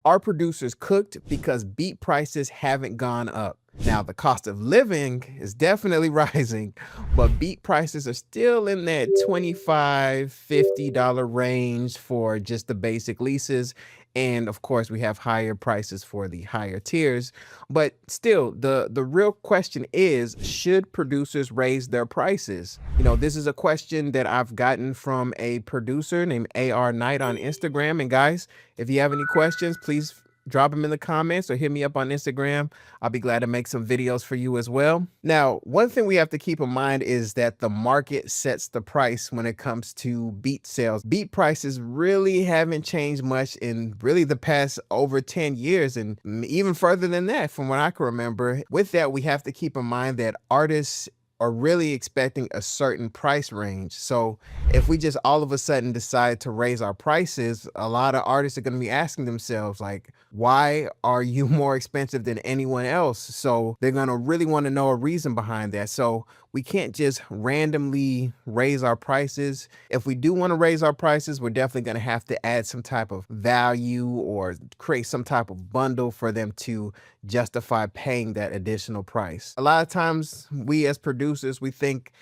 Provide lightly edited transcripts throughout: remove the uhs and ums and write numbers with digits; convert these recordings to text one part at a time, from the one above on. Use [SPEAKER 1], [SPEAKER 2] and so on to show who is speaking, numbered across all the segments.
[SPEAKER 1] Are producers cooked because beat prices haven't gone up? Now, the cost of living is definitely rising, but beat prices are still in that $25, $50 range for just the basic leases. And of course, we have higher prices for the higher tiers. But still, the real question is, should producers raise their prices? This is a question that I've gotten from a producer named AR Knight on Instagram. And guys, if you have any questions, please drop them in the comments or hit me up on Instagram. I'll be glad to make some videos for you as well. Now, one thing we have to keep in mind is that the market sets the price when it comes to beat sales. Beat prices really haven't changed much in really the past over 10 years and even further than that from what I can remember. With that, we have to keep in mind that artists are really expecting a certain price range. So if we just all of a sudden decide to raise our prices, a lot of artists are going to be asking themselves, like, why are you more expensive than anyone else? So they're going to really want to know a reason behind that. So we can't just randomly raise our prices. If we do want to raise our prices, we're definitely going to have to add some type of value or create some type of bundle for them to justify paying that additional price. A lot of times we as producers, we think,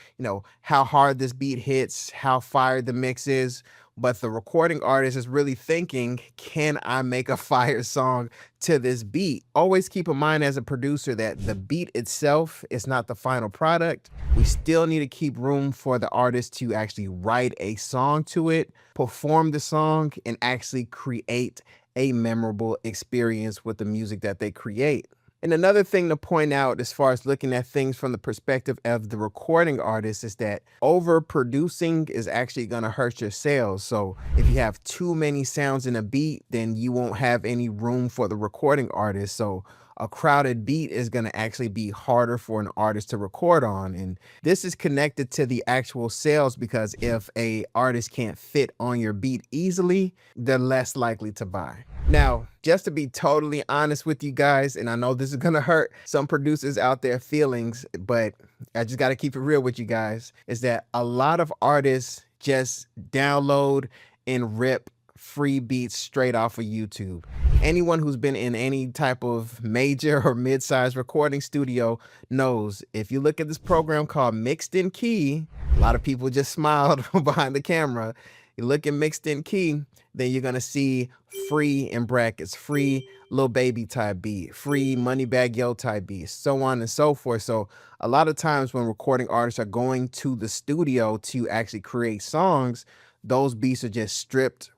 [SPEAKER 1] how hard this beat hits, how fire the mix is. But the recording artist is really thinking, can I make a fire song to this beat? Always keep in mind as a producer that the beat itself is not the final product. We still need to keep room for the artist to actually write a song to it, perform the song, and actually create a memorable experience with the music that they create. And another thing to point out as far as looking at things from the perspective of the recording artist is that overproducing is actually going to hurt your sales. So if you have too many sounds in a beat, then you won't have any room for the recording artist. So a crowded beat is going to actually be harder for an artist to record on. And this is connected to the actual sales because if a artist can't fit on your beat easily, they're less likely to buy. Now, just to be totally honest with you guys, and I know this is going to hurt some producers out there feelings, but I just got to keep it real with you guys, is that a lot of artists just download and rip free beats straight off of YouTube. Anyone who's been in any type of major or mid-sized recording studio knows if you look at this program called Mixed in Key, a lot of people just smiled behind the camera. You look at Mixed in Key, then you're gonna see free in brackets, free Lil Baby type beat, free Moneybagg Yo type beat, so on and so forth. So a lot of times when recording artists are going to the studio to actually create songs, those beats are just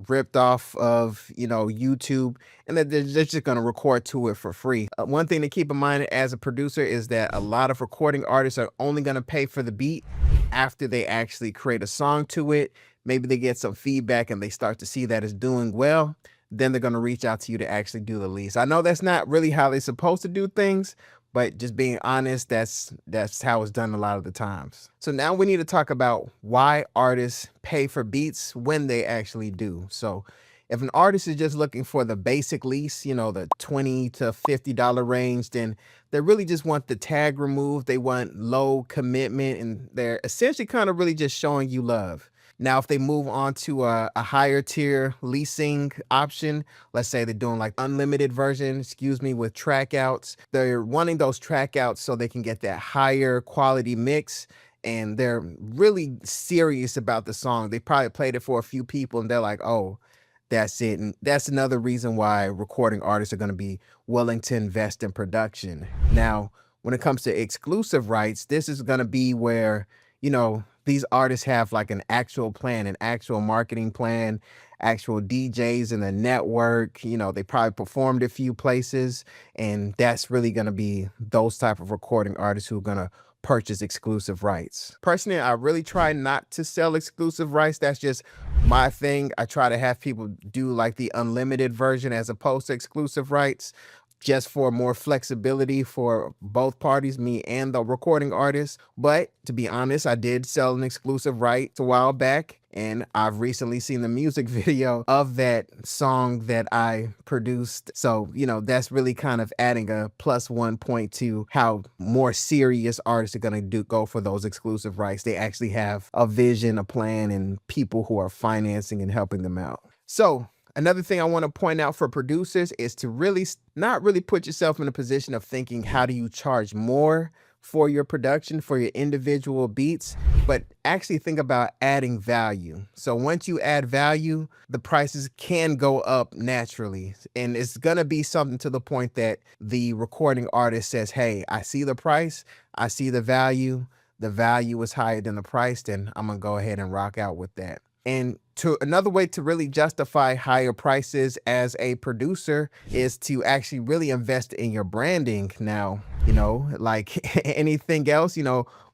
[SPEAKER 1] ripped off of, YouTube, and they're just going to record to it for free. One thing to keep in mind as a producer is that a lot of recording artists are only going to pay for the beat after they actually create a song to it. Maybe they get some feedback and they start to see that it's doing well. Then they're going to reach out to you to actually do the lease. I know that's not really how they're supposed to do things, but just being honest, that's how it's done a lot of the times. So now we need to talk about why artists pay for beats when they actually do. So if an artist is just looking for the basic lease, the $20 to $50 range, then they really just want the tag removed. They want low commitment, and they're essentially kind of really just showing you love. Now, if they move on to a higher tier leasing option, let's say they're doing like unlimited version, with track outs, they're wanting those track outs so they can get that higher quality mix. And they're really serious about the song. They probably played it for a few people and they're like, oh, that's it. And that's another reason why recording artists are going to be willing to invest in production. Now, when it comes to exclusive rights, this is going to be where, these artists have like an actual plan, an actual marketing plan, actual DJs in the network. They probably performed a few places, and that's really going to be those type of recording artists who are going to purchase exclusive rights. Personally, I really try not to sell exclusive rights. That's just my thing. I try to have people do like the unlimited version as opposed to exclusive rights, just for more flexibility for both parties, me and the recording artist. But to be honest, I did sell an exclusive right a while back, and I've recently seen the music video of that song that I produced. So, that's really kind of adding a +1 point to how more serious artists are going to go for those exclusive rights. They actually have a vision, a plan, and people who are financing and helping them out. So Another thing I want to point out for producers is to really not really put yourself in a position of thinking, how do you charge more for your production, for your individual beats, but actually think about adding value. So once you add value, the prices can go up naturally. And it's going to be something to the point that the recording artist says, hey, I see the price, I see the value is higher than the price, then I'm going to go ahead and rock out with that. And to another way to really justify higher prices as a producer is to actually really invest in your branding. Now, like anything else,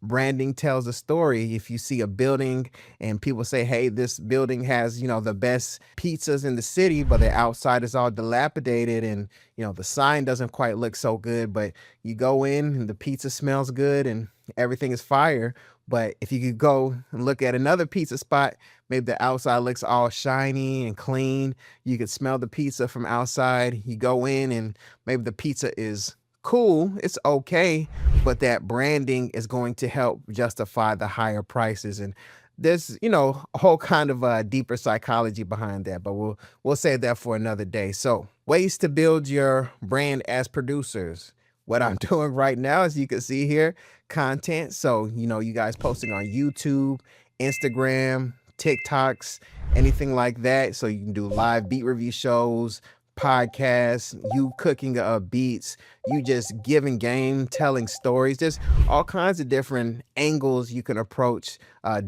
[SPEAKER 1] branding tells a story. If you see a building and people say, hey, this building has, the best pizzas in the city, but the outside is all dilapidated and, the sign doesn't quite look so good, but you go in and the pizza smells good and everything is fire. But if you could go and look at another pizza spot, maybe the outside looks all shiny and clean. You could smell the pizza from outside. You go in and maybe the pizza is cool, it's okay, but that branding is going to help justify the higher prices. And there's, a whole kind of deeper psychology behind that, but we'll save that for another day. So ways to build your brand as producers. What I'm doing right now, as you can see here, content. So, you guys posting on YouTube, Instagram, TikToks, anything like that. So you can do live beat review shows, podcasts, you cooking beats, you just giving game, telling stories. There's all kinds of different angles you can approach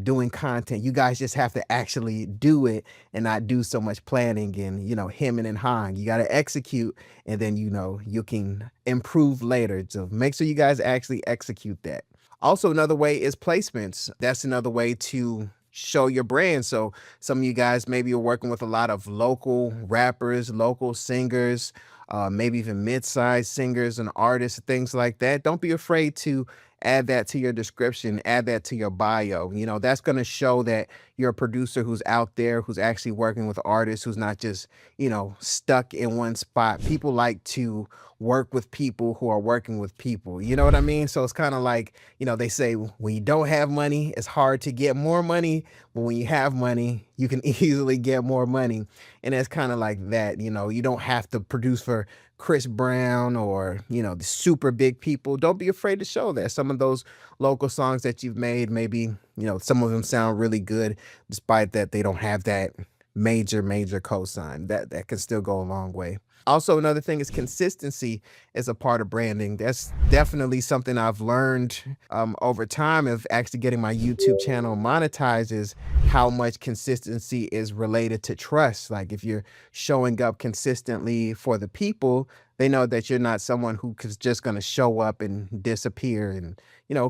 [SPEAKER 1] doing content. You guys just have to actually do it and not do so much planning and, hemming and hawing. You got to execute, and then, you can improve later. So make sure you guys actually execute that. Also, another way is placements. That's another way to show your brand. So some of you guys maybe are working with a lot of local rappers, local singers, maybe even mid-sized singers and artists, things like that. Don't be afraid to add that to your description, add that to your bio. That's going to show that you're a producer who's out there, who's actually working with artists, who's not just, stuck in one spot. People like to work with people who are working with people. You know what I mean? So it's kind of like, they say when you don't have money, it's hard to get more money. But when you have money, you can easily get more money. And it's kind of like that. You don't have to produce for Chris Brown or, the super big people. Don't be afraid to show that. Some of those local songs that you've made, maybe, some of them sound really good, despite that they don't have that major cosign. That can still go a long way. Also, another thing is consistency is a part of branding. That's definitely something I've learned over time of actually getting my YouTube channel monetized, is how much consistency is related to trust. Like if you're showing up consistently for the people, they know that you're not someone who is just going to show up and disappear and,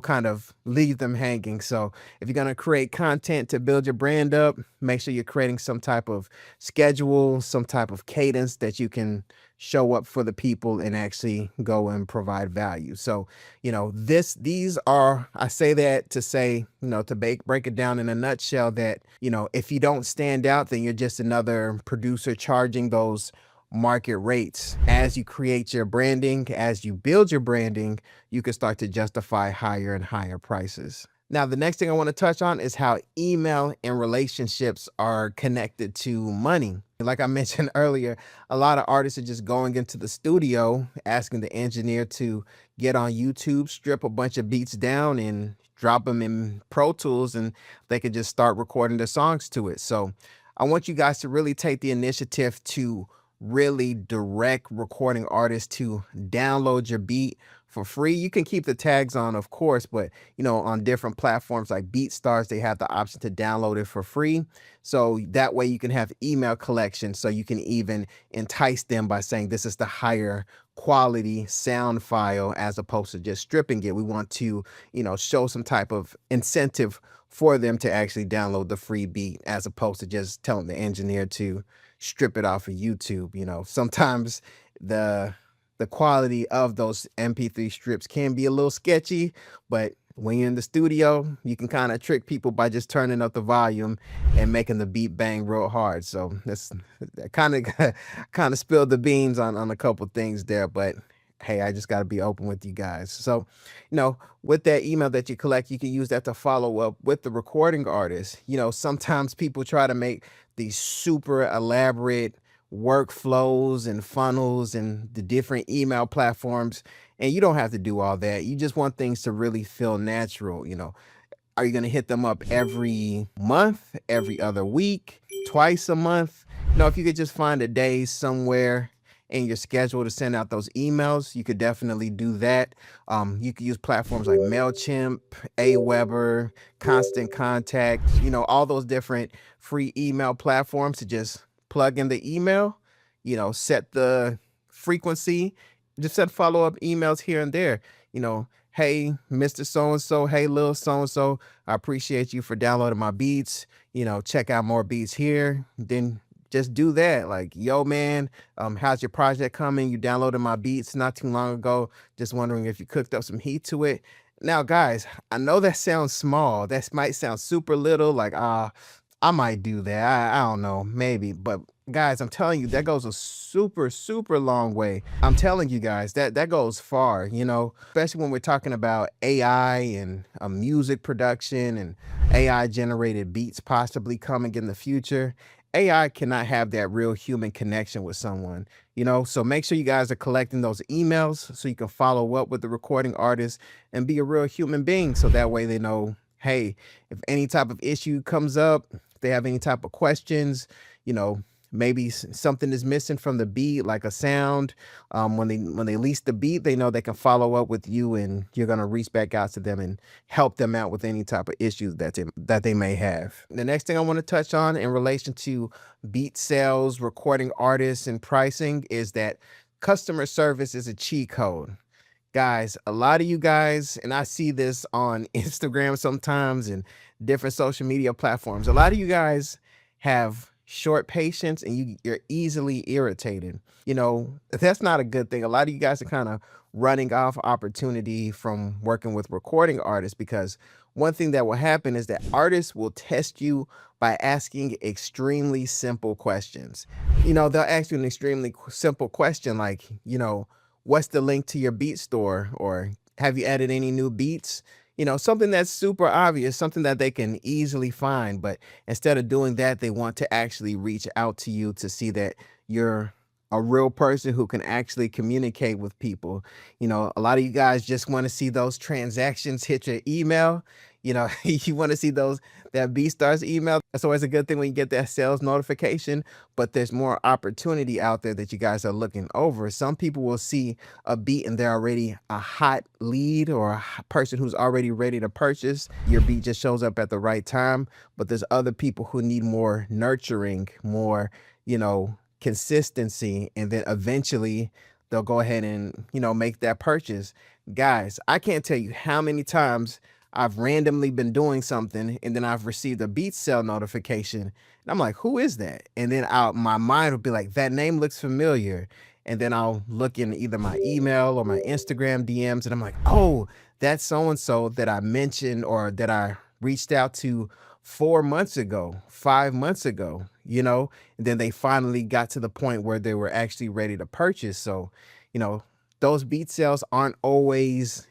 [SPEAKER 1] kind of leave them hanging. So if you're going to create content to build your brand up, make sure you're creating some type of schedule, some type of cadence that you can show up for the people and actually go and provide value. So, these are, I say that to say, to break it down in a nutshell, that, if you don't stand out, then you're just another producer charging those market rates. As you create your branding, as you build your branding, you can start to justify higher and higher prices. Now, the next thing I want to touch on is how email and relationships are connected to money. Like I mentioned earlier, a lot of artists are just going into the studio, asking the engineer to get on YouTube, strip a bunch of beats down and drop them in Pro Tools, and they can just start recording their songs to it. So I want you guys to really take the initiative to really direct recording artists to download your beat for free. You can keep the tags on, of course, but on different platforms like BeatStars, they have the option to download it for free. So that way you can have email collection. So you can even entice them by saying this is the higher quality sound file, as opposed to just stripping it. We want to, show some type of incentive for them to actually download the free beat, as opposed to just telling the engineer to strip it off of YouTube. Sometimes the quality of those MP3 strips can be a little sketchy, but when you're in the studio, you can kind of trick people by just turning up the volume and making the beat bang real hard. So that's kind of spilled the beans on a couple things there, but hey, I just got to be open with you guys. So, with that email that you collect, you can use that to follow up with the recording artist. Sometimes people try to make these super elaborate workflows and funnels and the different email platforms. And you don't have to do all that. You just want things to really feel natural. Are you going to hit them up every month, every other week, twice a month? If you could just find a day somewhere in your schedule to send out those emails, you could definitely do that. You could use platforms like MailChimp, Aweber, Constant Contact, all those different free email platforms to just plug in the email, set the frequency, just set follow-up emails here and there. Hey, Mr. So-and-so, hey, Lil So-and-so, I appreciate you for downloading my beats. Check out more beats here. Then just do that. Like, yo, man, how's your project coming? You downloaded my beats not too long ago. Just wondering if you cooked up some heat to it. Now, guys, I know that sounds small. That might sound super little, like, I might do that. I don't know, maybe. But guys, I'm telling you, that goes a super, super long way. I'm telling you guys, that goes far, especially when we're talking about AI and music production and AI generated beats possibly coming in the future. AI cannot have that real human connection with someone, so make sure you guys are collecting those emails so you can follow up with the recording artist and be a real human being. So that way they know, hey, if any type of issue comes up, if they have any type of questions, maybe something is missing from the beat, like a sound. When they lease the beat, they know they can follow up with you, and you're gonna reach back out to them and help them out with any type of issues that they may have. The next thing I want to touch on in relation to beat sales, recording artists, and pricing is that customer service is a cheat code. Guys, a lot of you guys, and I see this on Instagram sometimes and different social media platforms, a lot of you guys have short patience and you're easily irritated. That's not a good thing. A lot of you guys are kind of running off opportunity from working with recording artists, because one thing that will happen is that artists will test you by asking extremely simple questions. They'll ask you an extremely simple question like, what's the link to your beat store? Or have you added any new beats? Something that's super obvious, something that they can easily find. But instead of doing that, they want to actually reach out to you to see that you're a real person who can actually communicate with people. A lot of you guys just want to see those transactions hit your email. You want to see that BeatStars email. That's always a good thing when you get that sales notification, but there's more opportunity out there that you guys are looking over. Some people will see a beat and they're already a hot lead or a person who's already ready to purchase. Your beat just shows up at the right time, but there's other people who need more nurturing, more, consistency, and then eventually they'll go ahead and, make that purchase. Guys, I can't tell you how many times I've randomly been doing something and then I've received a beat sale notification and I'm like, who is that? And then my mind will be like, that name looks familiar. And then I'll look in either my email or my Instagram DMs and I'm like, oh, that's so-and-so that I mentioned or that I reached out to 4 months ago, 5 months ago, and then they finally got to the point where they were actually ready to purchase. So, those beat sales aren't always,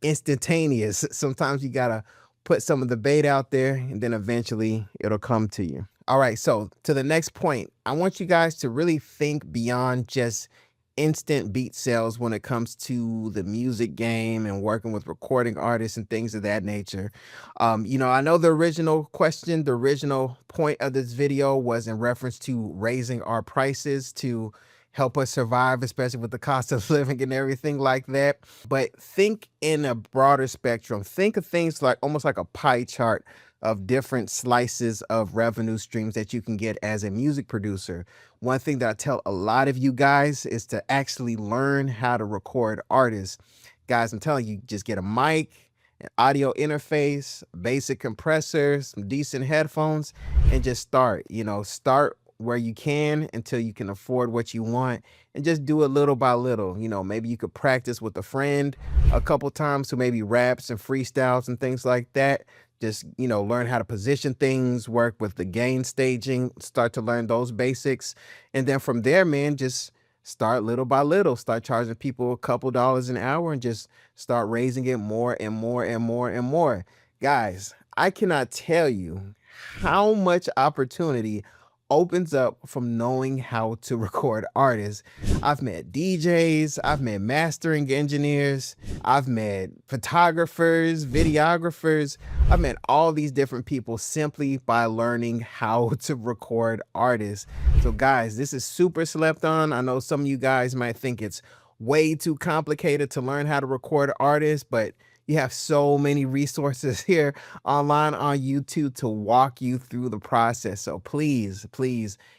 [SPEAKER 1] instantaneous. Sometimes you gotta put some of the bait out there and then eventually it'll come to you. All right, so to the next point, I want you guys to really think beyond just instant beat sales when it comes to the music game and working with recording artists and things of that nature. I know the original question, the original point of this video was in reference to raising our prices to help us survive, especially with the cost of living and everything like that. But think in a broader spectrum. Think of things like almost like a pie chart of different slices of revenue streams that you can get as a music producer. One thing that I tell a lot of you guys is to actually learn how to record artists. Guys, I'm telling you, just get a mic, an audio interface, basic compressor, some decent headphones, and just start. Start where you can until you can afford what you want, and just do it little by little. Maybe you could practice with a friend a couple times who maybe raps and freestyles and things like that. Just, learn how to position things, work with the gain staging, start to learn those basics. And then from there, man, just start little by little, start charging people a couple dollars an hour and just start raising it more and more and more and more. Guys, I cannot tell you how much opportunity opens up from knowing how to record artists. I've met DJs, I've met mastering engineers, I've met photographers, videographers. I've met all these different people simply by learning how to record artists. So guys, this is super slept on. I know some of you guys might think it's way too complicated to learn how to record artists, but you have so many resources here online on YouTube to walk you through the process. So please,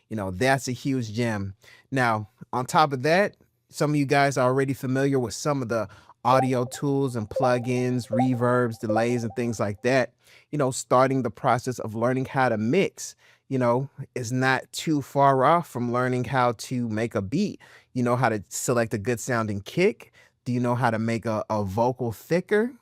[SPEAKER 1] that's a huge gem. Now, on top of that, some of you guys are already familiar with some of the audio tools and plugins, reverbs, delays, and things like that. Starting the process of learning how to mix, is not too far off from learning how to make a beat. You know how to select a good sounding kick. Do you know how to make a vocal thicker?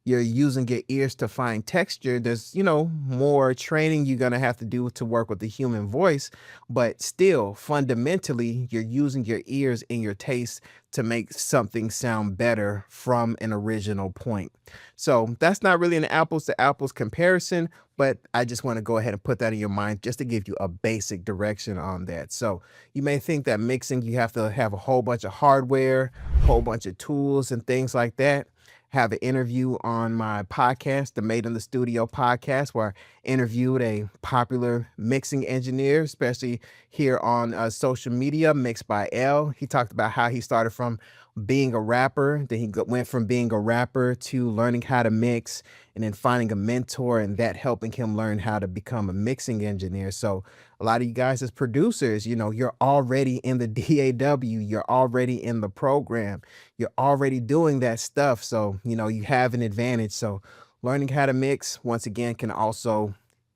[SPEAKER 1] You're using your ears to find texture. There's, more training you're going to have to do to work with the human voice, but still fundamentally, you're using your ears and your taste to make something sound better from an original point. So that's not really an apples to apples comparison, but I just want to go ahead and put that in your mind just to give you a basic direction on that. So you may think that mixing, you have to have a whole bunch of hardware, a whole bunch of tools and things like that. Have an interview on my podcast, the Made in the Studio podcast, where I interviewed a popular mixing engineer, especially here on social media, Mixed by L. He talked about how he started from being a rapper, then he went from being a rapper to learning how to mix, and then finding a mentor and that helping him learn how to become a mixing engineer. So a lot of you guys as producers, you're already in the DAW, you're already in the program, you're already doing that stuff. So, you have an advantage. So learning how to mix, once again, can also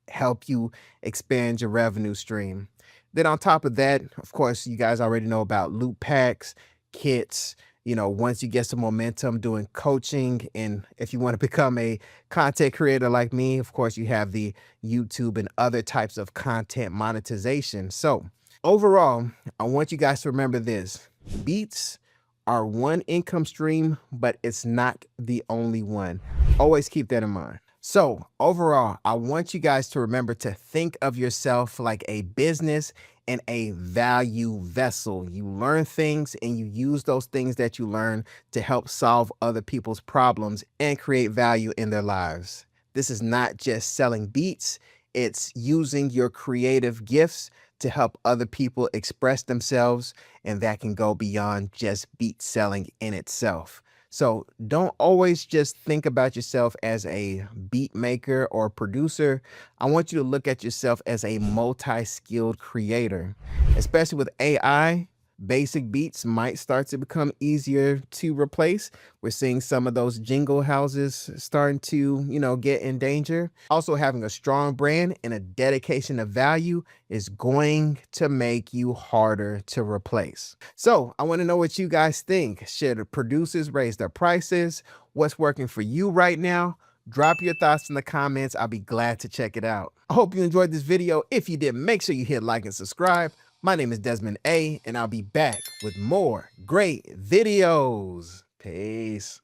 [SPEAKER 1] help you expand your revenue stream. Then on top of that, of course, you guys already know about loop packs, kits. Once you get some momentum doing coaching, and if you want to become a content creator like me, of course, you have the YouTube and other types of content monetization. So overall, I want you guys to remember this: beats are one income stream, but it's not the only one. Always keep that in mind. So overall, I want you guys to remember to think of yourself like a business and a value vessel. You learn things and you use those things that you learn to help solve other people's problems and create value in their lives. This is not just selling beats, it's using your creative gifts to help other people express themselves, and that can go beyond just beat selling in itself. So don't always just think about yourself as a beat maker or producer. I want you to look at yourself as a multi-skilled creator. Especially with AI, basic beats might start to become easier to replace. We're seeing some of those jingle houses starting to, get in danger. Also, having a strong brand and a dedication to value is going to make you harder to replace. So I want to know what you guys think. Should producers raise their prices? What's working for you right now? Drop your thoughts in the comments. I'll be glad to check it out. I hope you enjoyed this video. If you did, make sure you hit like and subscribe. My name is Desmond A, and I'll be back with more great videos. Peace.